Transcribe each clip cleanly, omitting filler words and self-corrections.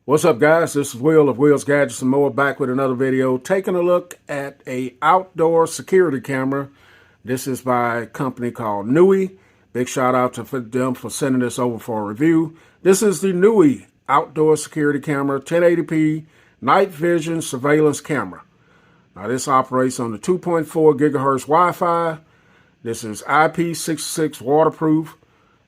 What's up, guys? This is Will of Will's Gadgets and More, back with another video, taking a look at a outdoor security camera. This is by a company called Nooie. Big shout out to them for sending this over for a review. This is the Nooie outdoor security camera, 1080p night vision surveillance camera. Now this operates on the 2.4 gigahertz Wi-Fi. This is IP66 waterproof.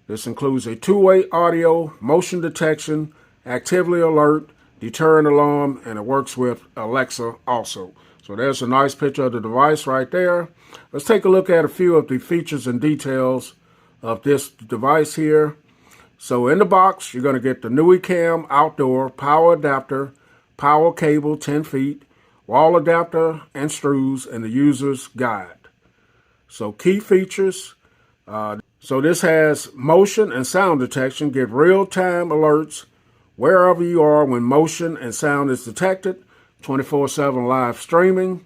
This includes a two-way audio, motion detection, activity alert, deterrent alarm, and it works with Alexa also. So there's a nice picture of the device right there. Let's take a look at a few of the features and details of this device here. So in the box, you're going to get the Nooie Cam Outdoor Power Adapter, power cable 10 feet, wall adapter and screws, and the user's guide. So key features. So this has motion and sound detection, give real-time alerts wherever you are when motion and sound is detected, 24/7 live streaming.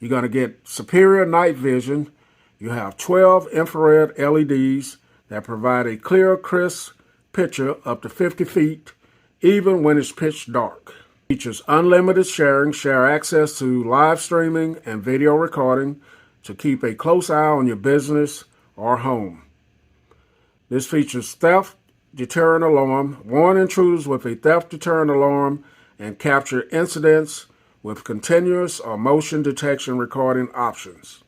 You're going to get superior night vision. You have 12 infrared LEDs that provide a clear, crisp picture up to 50 feet, even when it's pitch dark. Features unlimited sharing, share access to live streaming and video recording to keep a close eye on your business or home. This features theft deterrent alarm, warn intruders with a theft deterrent alarm, and capture incidents with continuous or motion detection recording options.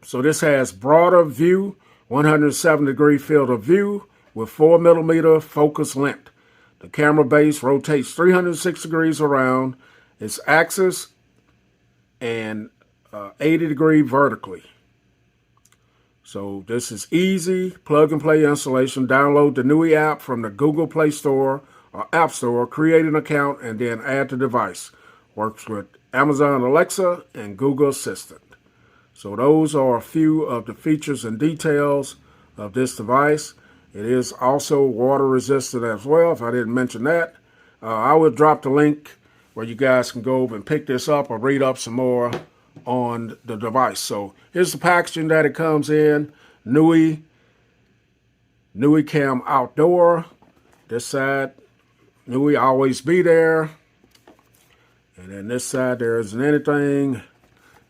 So this has broader view, 107-degree field of view with 4mm focus length. The camera base rotates 306 degrees around its axis and 80-degree vertically. So this is easy plug-and-play installation. Download the Nooie app from the Google Play Store or App Store, create an account, and then add the device. Works with Amazon Alexa and Google Assistant. So those are a few of the features and details of this device. It is also water resistant as well, if I didn't mention that. I will drop the link where you guys can go and pick this up or read up some more on the device. So here's the packaging that it comes in. Nooie Cam Outdoor. This side, Nooie always be there. And then this side, there isn't anything.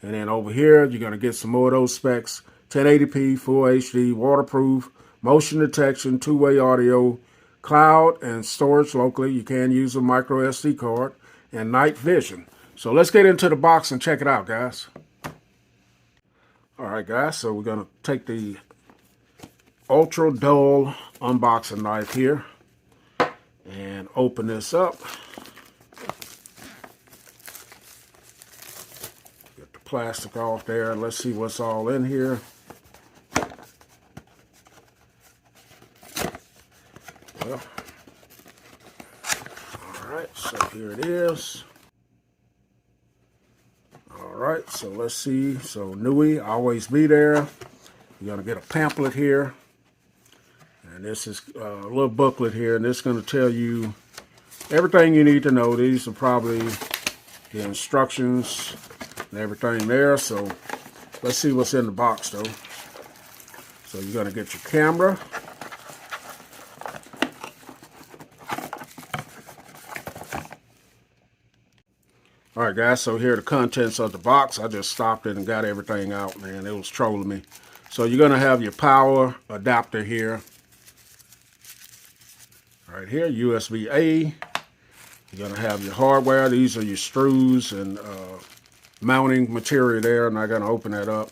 And then over here, you're going to get some more of those specs. 1080p, full HD, waterproof, motion detection, two-way audio, cloud and storage locally. You can use a micro SD card, and night vision. So let's get into the box and check it out, guys. All right, guys, so we're going to take the ultra dull unboxing knife here and open this up. Get the plastic off there. Let's see what's all in here. Well, all right, so here it is. Alright, so let's see. So Nooie, always be there. You're going to get a pamphlet here. And this is a little booklet here. And this is going to tell you everything you need to know. These are probably the instructions and everything there. So let's see what's in the box though. So you're going to get your camera. All right, guys, so here are the contents of the box. I just stopped it and got everything out, man. It was trolling me. So you're going to have your power adapter here. Right here, USB-A. You're going to have your hardware. These are your screws and mounting material there. I'm not going to open that up.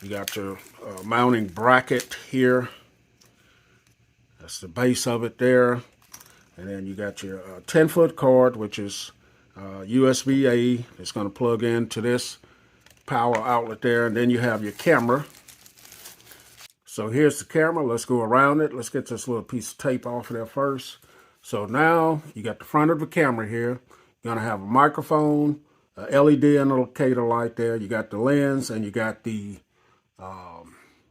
You got your mounting bracket here. That's the base of it there. And then you got your 10-foot cord, which is USB-A. It's going to plug into this power outlet there, and then you have your camera. So here's the camera. Let's go around it. Let's get this little piece of tape off of there first. So now you got the front of the camera here. You're going to have a microphone, a LED indicator light there. You got the lens, and you got the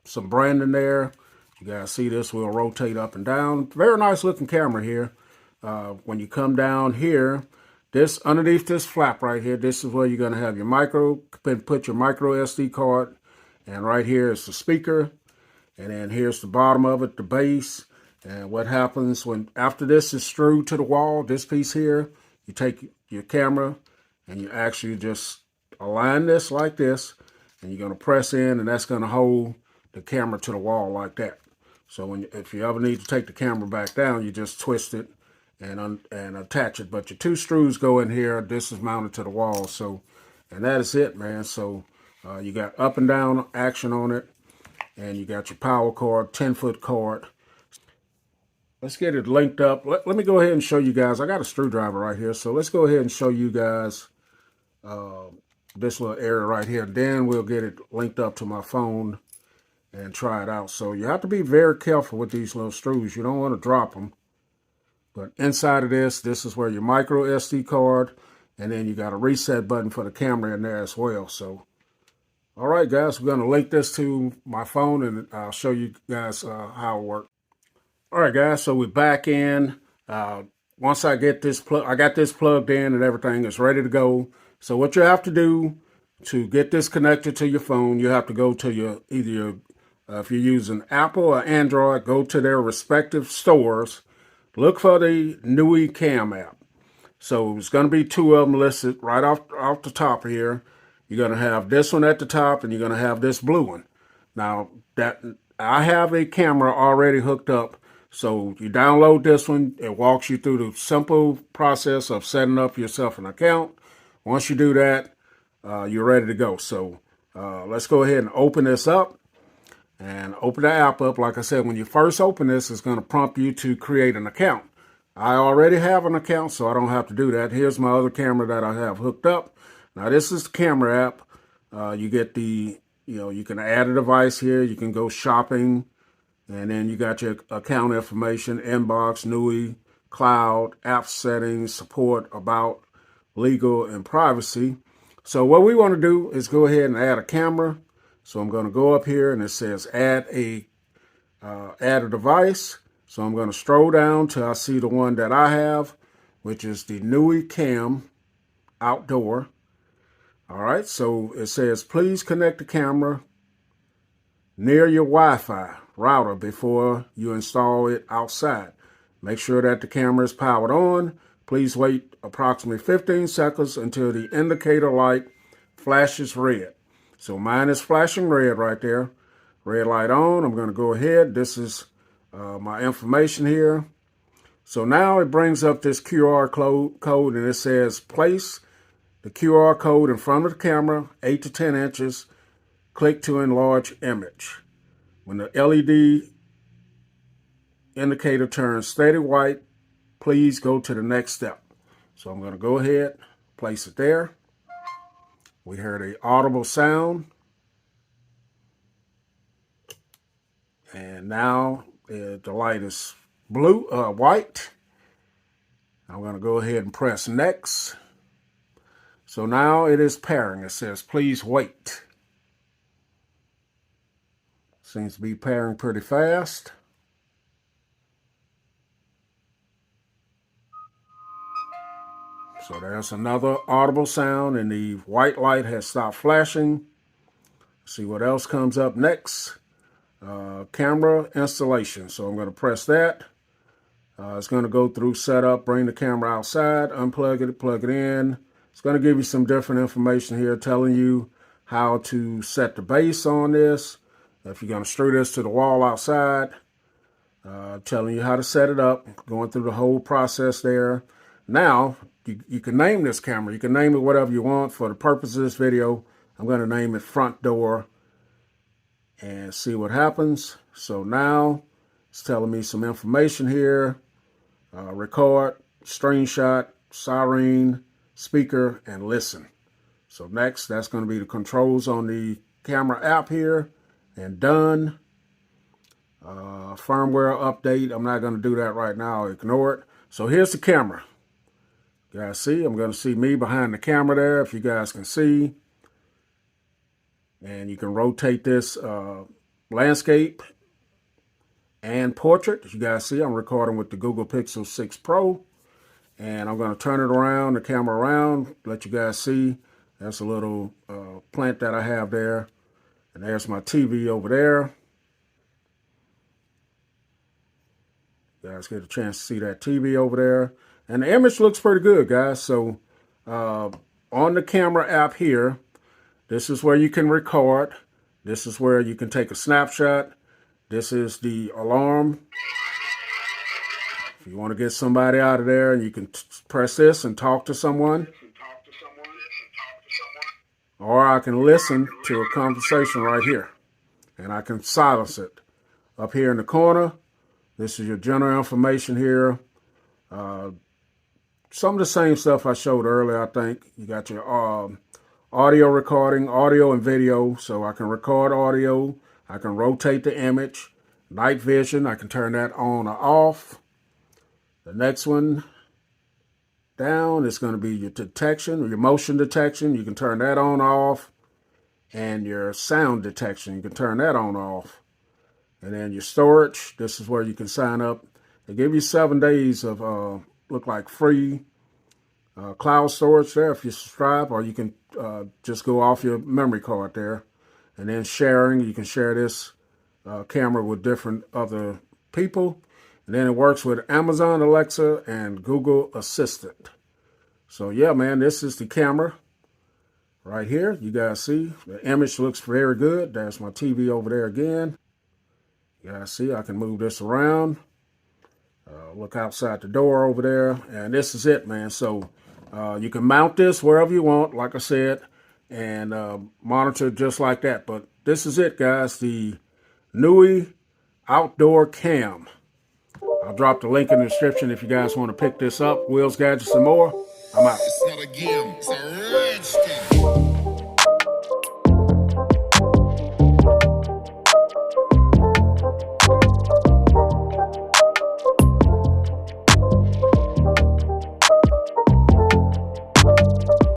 some branding there. You guys see this will rotate up and down. Very nice looking camera here. When you come down here, this underneath this flap right here, this is where you're going to have your put your micro SD card, and right here is the speaker, and then here's the bottom of it, the base, And what happens after this is screwed to the wall, this piece here, you take your camera and you actually just align this like this, and you're going to press in, and that's going to hold the camera to the wall like that. So if you ever need to take the camera back down, you just twist it and attach it. But your two screws go in here. This is mounted to the wall. So, and that is it, man. So you got up and down action on it, and you got your power cord, 10-foot cord. Let's get it linked up. Let me go ahead and show you guys. I got a screwdriver right here. So let's go ahead and show you guys this little area right here. Then we'll get it linked up to my phone and try it out. So you have to be very careful with these little screws. You don't want to drop them. But inside of this is where your micro SD card, and then you got a reset button for the camera in there as well. So, all right, guys, we're going to link this to my phone, and I'll show you guys how it works. All right, guys, so we're back in. Once I get this I got this plugged in and everything is ready to go. So what you have to do to get this connected to your phone, you have to go to if you're using Apple or Android, go to their respective stores. Look for the Nooie Cam app. So it's going to be two of them listed right off the top here. You're going to have this one at the top, and you're going to have this blue one. Now, I have a camera already hooked up. So you download this one. It walks you through the simple process of setting up yourself an account. Once you do that, you're ready to go. So let's go ahead and open this up and open the app up. Like I said, when you first open this, it's going to prompt you to create an account. I already have an account, so I don't have to do that. Here's my other camera that I have hooked up. Now, this is the camera app. You get you can add a device here. You can go shopping. And then you got your account information, inbox, Nooie, cloud, app settings, support, about, legal, and privacy. So what we want to do is go ahead and add a camera. So I'm going to go up here, and it says add a device. So I'm going to scroll down till I see the one that I have, which is the Nooie Cam Outdoor. All right, so it says please connect the camera near your Wi-Fi router before you install it outside. Make sure that the camera is powered on. Please wait approximately 15 seconds until the indicator light flashes red. So mine is flashing red right there. Red light on. I'm going to go ahead. This is my information here. So now it brings up this QR code, and it says place the QR code in front of the camera, 8 to 10 inches. Click to enlarge image. When the LED indicator turns steady white, please go to the next step. So I'm going to go ahead, place it there. We heard an audible sound. And now the light is white. I'm going to go ahead and press next. So now it is pairing. It says, please wait. Seems to be pairing pretty fast. So there's another audible sound, and the white light has stopped flashing. See what else comes up next. Camera installation. So I'm going to press that. It's going to go through setup, bring the camera outside, unplug it, plug it in. It's going to give you some different information here telling you how to set the base on this. If you're going to screw this to the wall outside, telling you how to set it up, going through the whole process there. Now, you can name this camera. You can name it whatever you want. For the purpose of this video, I'm going to name it front door and see what happens. So now it's telling me some information here. Record, screenshot, siren, speaker, and listen. So next, that's going to be the controls on the camera app here. And done. Firmware update. I'm not going to do that right now. Ignore it. So here's the camera. You guys see? I'm going to see me behind the camera there, if you guys can see. And you can rotate this landscape and portrait. As you guys see, I'm recording with the Google Pixel 6 Pro. And I'm going to turn it around, the camera around, let you guys see. That's a little plant that I have there. And there's my TV over there. You guys get a chance to see that TV over there. And the image looks pretty good, guys. So on the camera app here, this is where you can record. This is where you can take a snapshot. This is the alarm. If you want to get somebody out of there, and you can press this and talk to someone. Or I can listen to a conversation right here. And I can silence it. Up here in the corner, this is your general information here. Some of the same stuff I showed earlier, I think. You got your audio recording, audio and video. So I can record audio. I can rotate the image. Night vision, I can turn that on or off. The next one down is going to be your detection, or your motion detection. You can turn that on or off. And your sound detection, you can turn that on or off. And then your storage, this is where you can sign up. They give you 7 days of look like free cloud storage there if you subscribe, or you can just go off your memory card there. And then sharing, you can share this camera with different other people. And then it works with Amazon Alexa and Google Assistant. So yeah, man, this is the camera right here. You guys see the image looks very good. There's my TV over there again. You guys see I can move this around. Look outside the door over there. And this is it, man. So you can mount this wherever you want, like I said, and monitor just like that. But this is it, guys. The Nooie Outdoor Cam. I'll drop the link in the description if you guys want to pick this up. Wheels, Gadgets, and More. I'm out. It's not a game, it's a rich